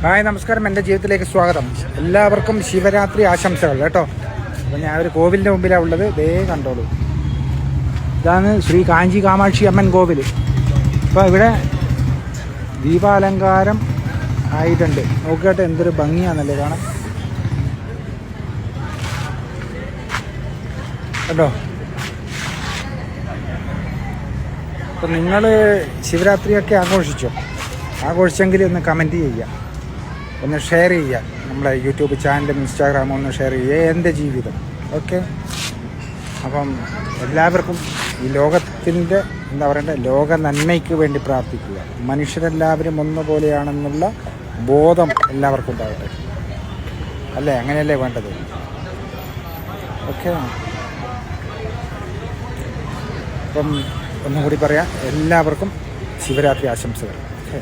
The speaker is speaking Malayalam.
ഹായ് നമസ്കാരം, എൻ്റെ ജീവിതത്തിലേക്ക് സ്വാഗതം. എല്ലാവർക്കും ശിവരാത്രി ആശംസകൾ കേട്ടോ. അപ്പം ഞാൻ ഒരു കോവിലിൻ്റെ മുമ്പിലാണ് ഉള്ളത്. ദേ കണ്ടോളൂ, ഇതാണ് ശ്രീ കാഞ്ചി കാമാക്ഷി അമ്മൻ കോവിൽ. അപ്പോൾ ഇവിടെ ദീപാലങ്കാരം ആയിട്ടുണ്ട്. നോക്കട്ടെ, എന്തൊരു ഭംഗിയാണല്ലേ കാണാൻ കേട്ടോ. അപ്പം നിങ്ങൾ ശിവരാത്രിയൊക്കെ ആഘോഷിച്ചെങ്കിൽ ഒന്ന് കമൻറ്റ് ചെയ്യുക, ഒന്ന് ഷെയർ ചെയ്യുക. നമ്മളെ യൂട്യൂബ് ചാനലും ഇൻസ്റ്റാഗ്രാമും ഒന്ന് ഷെയർ ചെയ്യുക. എൻ്റെ ജീവിതം ഓക്കെ. അപ്പം എല്ലാവർക്കും ഈ ലോകത്തിൻ്റെ എന്താ പറയണ്ടേ, ലോക നന്മയ്ക്ക് വേണ്ടി പ്രാർത്ഥിക്കുക. മനുഷ്യരെല്ലാവരും ഒന്നുപോലെയാണെന്നുള്ള ബോധം എല്ലാവർക്കും ഉണ്ടാവട്ടെ, അല്ലേ? അങ്ങനെയല്ലേ വേണ്ടത്? ഓക്കെ. അപ്പം ഒന്നും കൂടി പറയാം, എല്ലാവർക്കും ശിവരാത്രി ആശംസകൾ. ഓക്കെ.